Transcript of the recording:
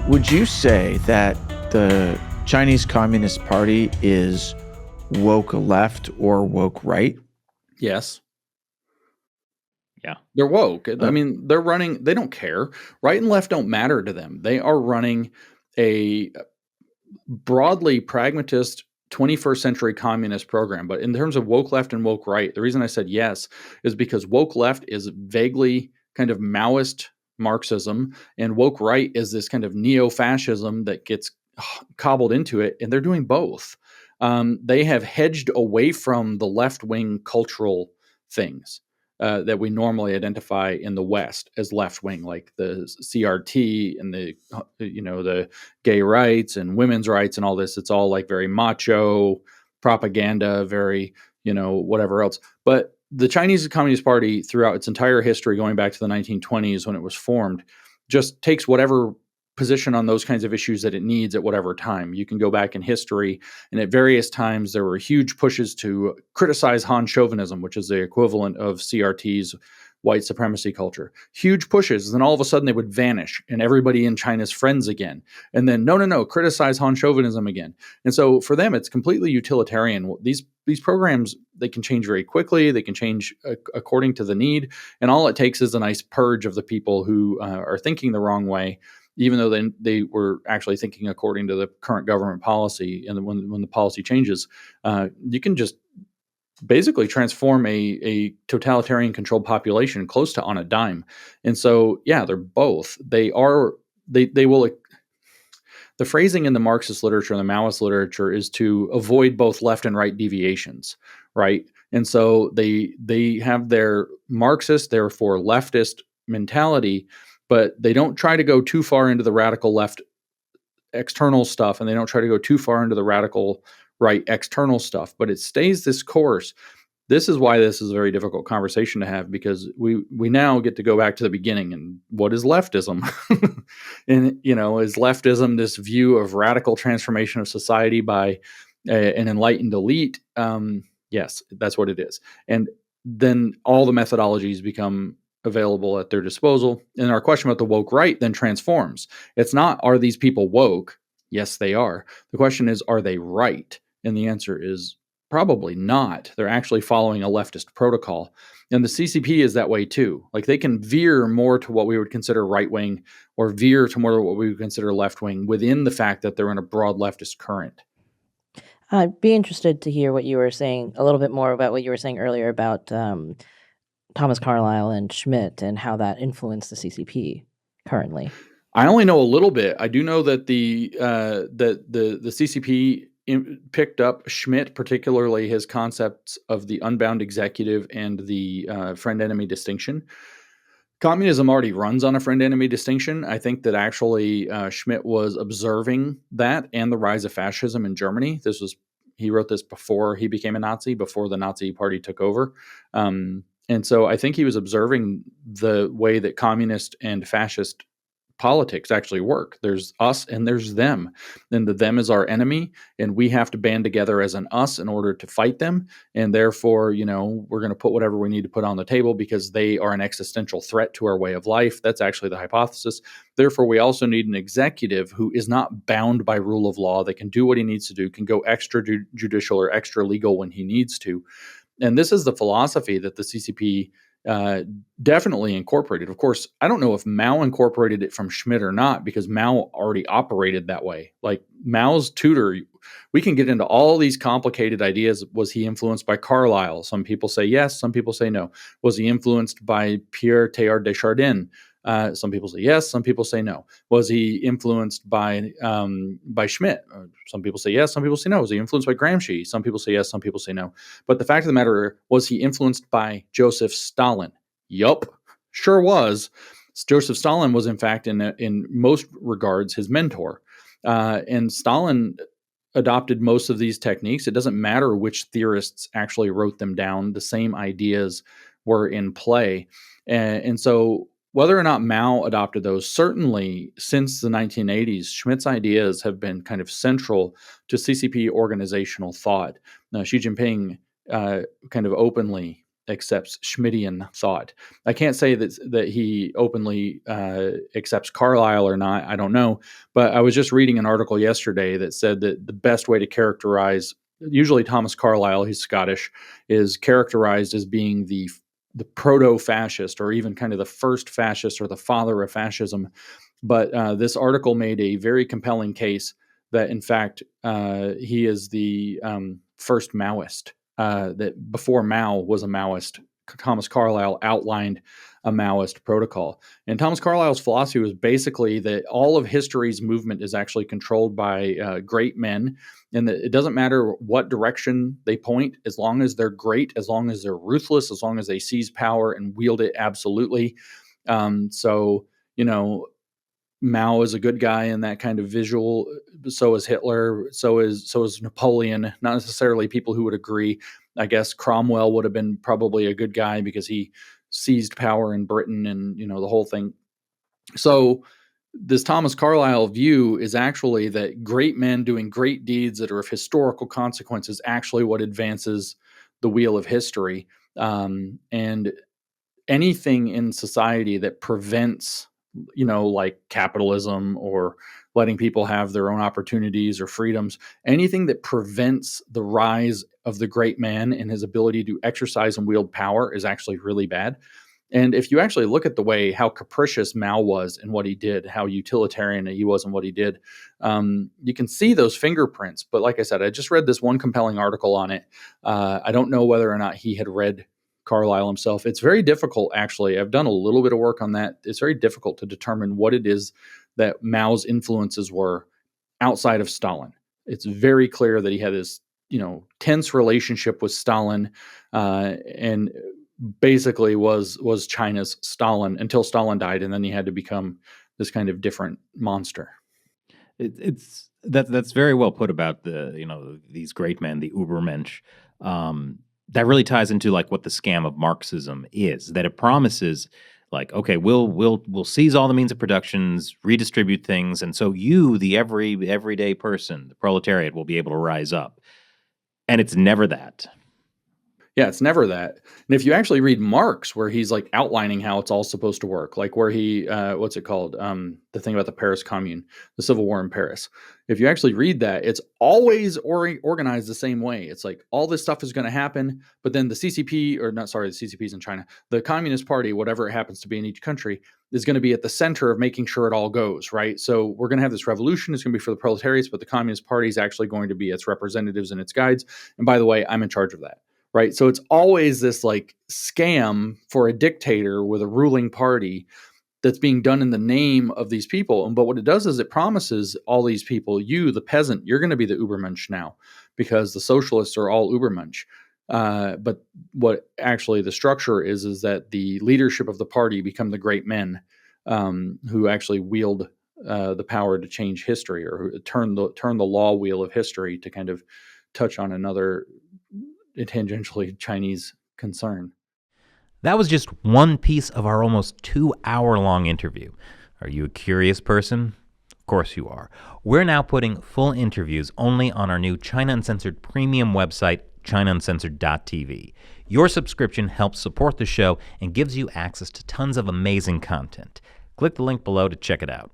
Would you say that the Chinese Communist Party is woke left or woke right? Yes. Yeah. They're woke. I mean, they're running, they don't care. Right and left don't matter to them. They are running a broadly pragmatist 21st century communist program. But in terms of woke left and woke right, the reason I said yes is because woke left is vaguely kind of Maoist Marxism, and woke right is this kind of neo-fascism that gets cobbled into it, and they're doing both. They have hedged away from the left-wing cultural things that we normally identify in the West as left-wing, like the CRT and the gay rights and women's rights and all this. It's all like very macho propaganda, very, whatever else. But the Chinese Communist Party, throughout its entire history, going back to the 1920s when it was formed, just takes whatever position on those kinds of issues that it needs at whatever time. You can go back in history, and at various times there were huge pushes to criticize Han chauvinism, which is the equivalent of CRT's white supremacy culture. Huge pushes, and then all of a sudden they would vanish, and everybody in China's friends again. And then, no, criticize Han chauvinism again. And so for them, it's completely utilitarian. These programs, they can change very quickly. They can change according to the need. And all it takes is a nice purge of the people who are thinking the wrong way, even though they were actually thinking according to the current government policy. And when the policy changes, you can just basically transform a totalitarian controlled population close to on a dime. And so, yeah, they're both. They will. The phrasing in the Marxist literature and the Maoist literature is to avoid both left and right deviations, right? And so they have their Marxist, therefore leftist mentality, but they don't try to go too far into the radical left external stuff, and they don't try to go too far into the radical right external stuff, but it stays this course. This is why this is a very difficult conversation to have, because we now get to go back to the beginning and what is leftism? And, is leftism this view of radical transformation of society by an enlightened elite? Yes, that's what it is. And then all the methodologies become available at their disposal. And our question about the woke right then transforms. It's not, are these people woke? Yes, they are. The question is, are they right? And the answer is probably not. They're actually following a leftist protocol. And the CCP is that way too. Like, they can veer more to what we would consider right wing, or veer to more to what we would consider left wing, within the fact that they're in a broad leftist current. I'd be interested to hear what you were saying, a little bit more about what you were saying earlier about Thomas Carlyle and Schmidt and how that influenced the CCP currently. I only know a little bit. I do know that the CCP picked up Schmidt, particularly his concepts of the unbound executive and the friend-enemy distinction. Communism already runs on a friend-enemy distinction. I think that actually Schmidt was observing that and the rise of fascism in Germany. He wrote this before he became a Nazi, before the Nazi Party took over. And so I think he was observing the way that communist and fascist politics actually work. There's us and there's them. And the them is our enemy, and we have to band together as an us in order to fight them. And therefore, we're going to put whatever we need to put on the table because they are an existential threat to our way of life. That's actually the hypothesis. Therefore, we also need an executive who is not bound by rule of law, that can do what he needs to do, can go extrajudicial or extra legal when he needs to. And this is the philosophy that the CCP definitely incorporated. Of course, I don't know if Mao incorporated it from Schmidt or not, because Mao already operated that way. Like, Mao's tutor, we can get into all these complicated ideas. Was he influenced by Carlyle? Some people say yes, some people say no. Was he influenced by Pierre Teilhard de Chardin? Some people say yes, some people say no. Was he influenced by Schmidt? Some people say yes, some people say no. Was he influenced by Gramsci? Some people say yes, some people say no. But the fact of the matter, was he influenced by Joseph Stalin? Yup, sure was. Joseph Stalin was, in fact, in most regards, his mentor. And Stalin adopted most of these techniques. It doesn't matter which theorists actually wrote them down. The same ideas were in play. And so whether or not Mao adopted those, certainly since the 1980s, Schmidt's ideas have been kind of central to CCP organizational thought. Now, Xi Jinping kind of openly accepts Schmittian thought. I can't say that he openly accepts Carlyle or not. I don't know. But I was just reading an article yesterday that said that the best way to characterize, usually Thomas Carlyle, he's Scottish, is characterized as being the proto-fascist, or even kind of the first fascist or the father of fascism. But this article made a very compelling case that, in fact, he is the first Maoist. That before Mao was a Maoist, Thomas Carlyle outlined a Maoist protocol. And Thomas Carlyle's philosophy was basically that all of history's movement is actually controlled by great men, and that it doesn't matter what direction they point, as long as they're great, as long as they're ruthless, as long as they seize power and wield it absolutely. So, Mao is a good guy in that kind of visual. So is Hitler. So is Napoleon. Not necessarily people who would agree. I guess Cromwell would have been probably a good guy because he seized power in Britain and the whole thing. So this Thomas Carlyle view is actually that great men doing great deeds that are of historical consequence is actually what advances the wheel of history. And anything in society that prevents like capitalism or letting people have their own opportunities or freedoms, anything that prevents the rise of the great man and his ability to exercise and wield power is actually really bad. And if you actually look at the way how capricious Mao was in what he did, how utilitarian he was in what he did, you can see those fingerprints. But like I said, I just read this one compelling article on it. I don't know whether or not he had read Carlyle himself. It's very difficult, actually. I've done a little bit of work on that. It's very difficult to determine what it is that Mao's influences were outside of Stalin. It's very clear that he had this, tense relationship with Stalin, and basically was China's Stalin until Stalin died, and then he had to become this kind of different monster. That's very well put about these great men, the Übermensch. That really ties into like what the scam of Marxism is. That it promises, like, okay, we'll seize all the means of productions, redistribute things, and so you, the everyday person, the proletariat, will be able to rise up. And it's never that. Yeah, it's never that. And if you actually read Marx, where he's like outlining how it's all supposed to work, like where he, what's it called? The thing about the Paris Commune, the Civil War in Paris. If you actually read that, it's always organized the same way. It's like all this stuff is going to happen, but then the CCP, or not, sorry, the CCP's in China, the Communist Party, whatever it happens to be in each country, is going to be at the center of making sure it all goes, right? So we're going to have this revolution. It's going to be for the proletariats, but the Communist Party is actually going to be its representatives and its guides. And by the way, I'm in charge of that. Right. So it's always this like scam for a dictator with a ruling party that's being done in the name of these people. But what it does is it promises all these people, you, the peasant, you're going to be the Übermensch now, because the socialists are all Übermensch. But what actually the structure is that the leadership of the party become the great men who actually wield the power to change history, or turn the law wheel of history, to kind of touch on another tangentially Chinese concern. That was just one piece of our almost 2-hour-long interview. Are you a curious person? Of course you are. We're now putting full interviews only on our new China Uncensored premium website, ChinaUncensored.tv. Your subscription helps support the show and gives you access to tons of amazing content. Click the link below to check it out.